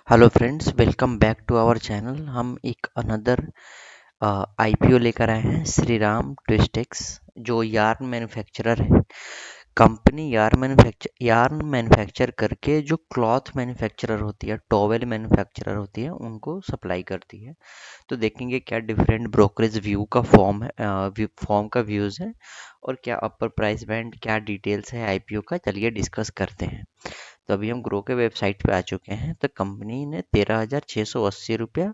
Hello friends, welcome back to our channel. हम एक another IPO लेकर आए हैं, श्री राम ट्विस्टेक्स, जो यार्न मैन्युफैक्चरर है। कंपनी यार्न मैन्युफैक्चर करके जो क्लॉथ मैन्युफैक्चरर होती है, टॉवेल मैन्युफैक्चरर होती है, उनको सप्लाई करती है। तो देखेंगे क्या डिफरेंट ब्रोकरेज व्यू का फॉर्म का व्यूज़ है और क्या अपर प्राइस बैंड, क्या डिटेल्स है आईपीओ का। चलिए डिस्कस करते हैं। तो अभी हम ग्रो के वेबसाइट पे आ चुके हैं। तो कंपनी ने 13,680 रुपया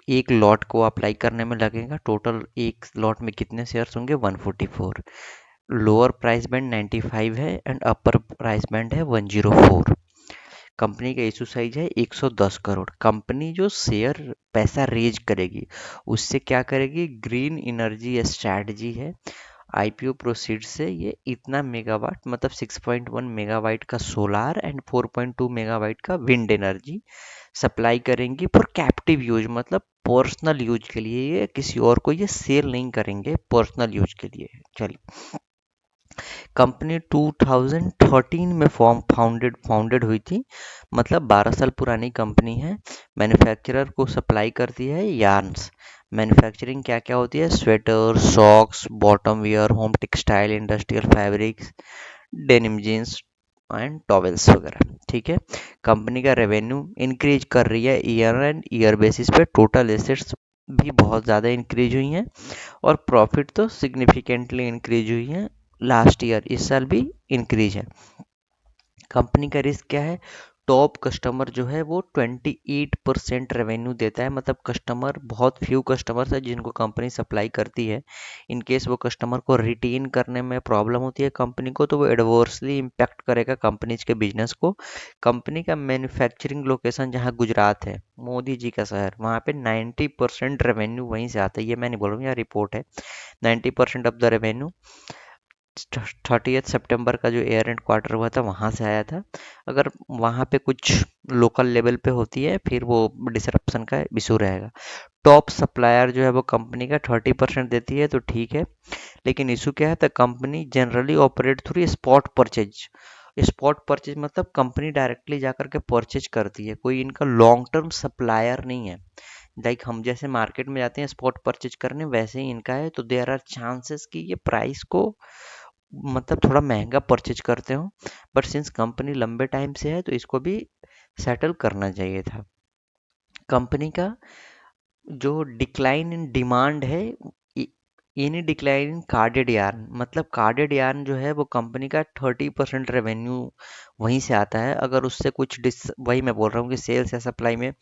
एक लॉट को अप्लाई करने में लगेगा। टोटल एक लॉट में कितने शेयर्स होंगे? 144। लोअर प्राइस बैंड 95 है एंड अपर प्राइस बैंड है 104। कंपनी का इशू साइज है 110 करोड़। कंपनी जो शेयर पैसा रेज करेगी उससे क्या करेगी? ग्रीन एनर्जी स्ट्रैटेजी है। आईपीओ प्रोसीड से ये इतना मेगावाट, मतलब 6.1 मेगावाट का सोलार एंड 4.2 मेगावाट का विंड एनर्जी सप्लाई करेंगी फॉर कैप्टिव यूज, मतलब पर्सनल यूज के लिए। ये किसी और को ये सेल नहीं करेंगे, पर्सनल यूज के लिए। चलिए, कंपनी 2013 में फाउंडेड हुई थी, मतलब 12 साल पुरानी कंपनी है। मैन्युफैक्चरर को सप्लाई करती है यार्न्स। मैन्युफैक्चरिंग क्या क्या होती है? Sweater, socks, bottom wear, home textile, industrial fabrics, denim jeans and towels वगैरह। ठीक है। कंपनी का रेवेन्यू इंक्रीज कर रही है ईयर एंड ईयर बेसिस पे। टोटल एसेट्स भी बहुत ज़्यादा इंक्रीज हुई हैं और प्रॉफिट तो सिग्निफिकेंटली इंक्रीज हुई है। लास्ट ईयर, इस साल भी इंक्रीज है। कंपनी का रिस्क क्या है? टॉप कस्टमर जो है वो 28% रेवेन्यू देता है, मतलब कस्टमर, बहुत फ्यू कस्टमर्स है जिनको कंपनी सप्लाई करती है। इन केस वो कस्टमर को रिटेन करने में प्रॉब्लम होती है कंपनी को, तो वो एडवर्सली इम्पैक्ट करेगा कंपनीज के बिजनेस को। कंपनी का मैन्युफैक्चरिंग लोकेशन जहाँ गुजरात है, मोदी जी का शहर, वहाँ पे 90% रेवेन्यू वहीं से आता है। ये मैं नहीं बोल रहा हूँ, यहाँ रिपोर्ट है। 90% ऑफ द रेवेन्यू 30 सितंबर का जो एयर एंड क्वार्टर हुआ था वहाँ से आया था। अगर वहाँ पे कुछ लोकल लेवल पे होती है फिर वो डिसरप्शन का इशू रहेगा। टॉप सप्लायर जो है वो कंपनी का 30% देती है, तो ठीक है। लेकिन इशू क्या है? तो company generally operate through spot purchase. Spot purchase मतलब कंपनी डायरेक्टली जा करके परचेज करती है, कोई इनका लॉन्ग टर्म सप्लायर नहीं है। लाइक हम जैसे मार्केट में जाते हैं स्पॉट परचेज करने, वैसे ही इनका है। तो देयर आर चांसेस कि ये प्राइस को मतलब थोड़ा महंगा परचेज करते हो, बट सिंस कंपनी लंबे टाइम से है तो इसको भी सेटल करना चाहिए था। कंपनी का जो डिक्लाइन इन डिमांड है, any decline in carded yarn, मतलब कार्डेड यार्न जो है वो कंपनी का 30% रेवेन्यू वहीं से आता है। अगर उससे कुछ डिस वही मैं बोल रहा हूँ कि सेल्स या सप्लाई में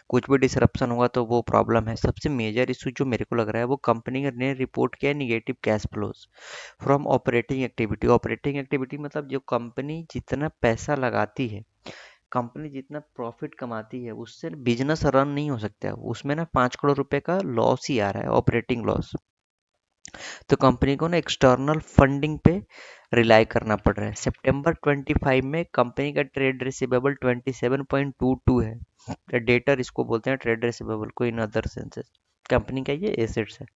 कुछ भी डिसरप्शन होगा तो वो प्रॉब्लम है। सबसे मेजर इशू जो मेरे को लग रहा है वो कंपनी ने रिपोर्ट किया है negative cash flows from operating activity. Operating activity मतलब जो कंपनी जितना पैसा लगाती है, कंपनी जितना प्रॉफिट कमाती है, उससे बिजनेस रन नहीं हो सकता है। उसमें ना 5 करोड़ रुपए का लॉस ही आ रहा है, ऑपरेटिंग लॉस। तो कंपनी को ना एक्सटर्नल फंडिंग पे रिलाई करना पड़ रहा है। सितंबर 25 में कंपनी का ट्रेड रिसीवेबल 27.22 है। डेटर इसको बोलते हैं, ट्रेड रिसीवेबल को इन अदर सेंसेस। कंपनी का ये एसेट्स है।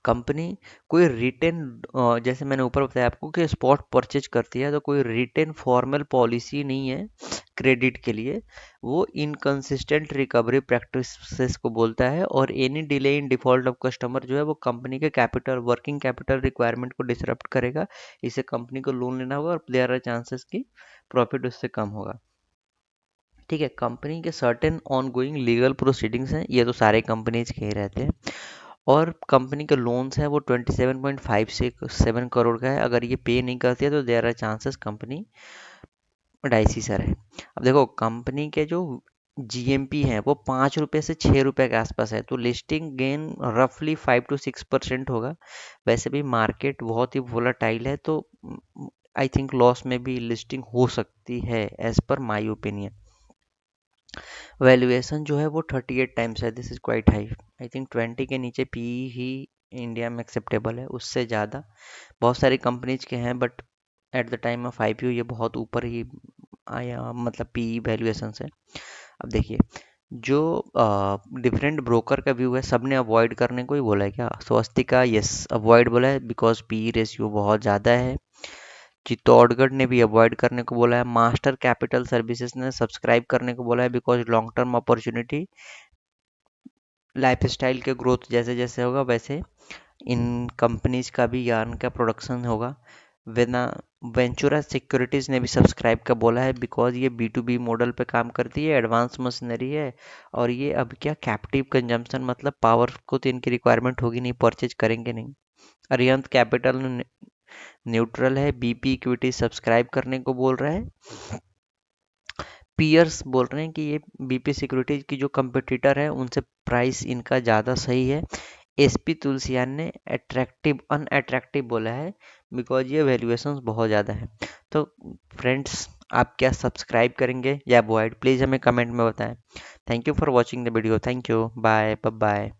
कंपनी कोई रिटेन, जैसे मैंने ऊपर बताया आपको कि स्पॉट परचेज करती है, तो कोई रिटेन फॉर्मल पॉलिसी नहीं है क्रेडिट के लिए। वो इनकंसिस्टेंट रिकवरी प्रैक्टिसेस को बोलता है, और any delay in default of customer जो है वो कंपनी के कैपिटल, वर्किंग कैपिटल रिक्वायरमेंट को डिसरप्ट करेगा। इससे कंपनी को लोन लेना होगा और देयर आर चांसेस कि प्रॉफिट उससे कम होगा। ठीक है। कंपनी के certain on going legal proceedings हैं, ये तो सारे कंपनीज के ही रहते हैं। और कंपनी के लोन्स हैं वो 27.57 करोड़ का है। अगर ये पे नहीं करती है तो there are chances company dicey sir है। अब देखो, कंपनी के जो जीएमपी हैं वो 5 रुपये से 6 रुपये के आसपास है, तो लिस्टिंग गेन रफली 5 to 6% होगा। वैसे भी मार्केट बहुत ही वोलाटाइल है, तो आई थिंक लॉस में भी लिस्टिंग हो सकती है, as per my opinion. Valuation जो है वो 38 टाइम्स है। This is quite high. I think 20 के नीचे पी ही इंडिया में एक्सेप्टेबल है, उससे ज़्यादा बहुत सारी कंपनीज के हैं, but at the time of IPO ये बहुत ऊपर ही आया, मतलब पी वैल्यूएशन से। अब देखिए, जो डिफरेंट ब्रोकर का व्यू है, सबने अवॉइड करने को ही बोला है। क्या स्वस्तिका? यस, अवॉइड बोला है बिकॉज पी रेशियो बहुत ज़्यादा है। चित्तौड़गढ़ ने भी अवॉइड करने को बोला है। मास्टर कैपिटल सर्विसेज ने सब्सक्राइब करने को बोला है because long term opportunity, lifestyle के ग्रोथ जैसे जैसे होगा वैसे इन कंपनीज का भी यार्न का प्रोडक्शन होगा। वेना वेंचुरा सिक्योरिटीज ने भी सब्सक्राइब का बोला है बिकॉज ये बी टू बी मॉडल पे काम करती है, एडवांस मशीनरी है, और ये अब क्या कैप्टिव कंजम्पशन मतलब पावर को तो इनकी रिक्वायरमेंट होगी नहीं, परचेज करेंगे नहीं। अरिहंत कैपिटल न्यूट्रल है, बीपी इक्विटी सब्सक्राइब करने को बोल रहा है। पीयर्स बोल रहे हैं कि ये बीपी सिक्योरिटीज की जो कंपटीटर है उनसे प्राइस इनका ज़्यादा सही है। एसपी तुलसियान ने अट्रैक्टिव अनअट्रैक्टिव बोला है बिकॉज ये वैल्यूएशंस बहुत ज़्यादा है। तो फ्रेंड्स, आप क्या सब्सक्राइब करेंगे या अवॉइड, प्लीज़ हमें कमेंट में बताएं। Thank you for watching the video. Thank you, bye bye.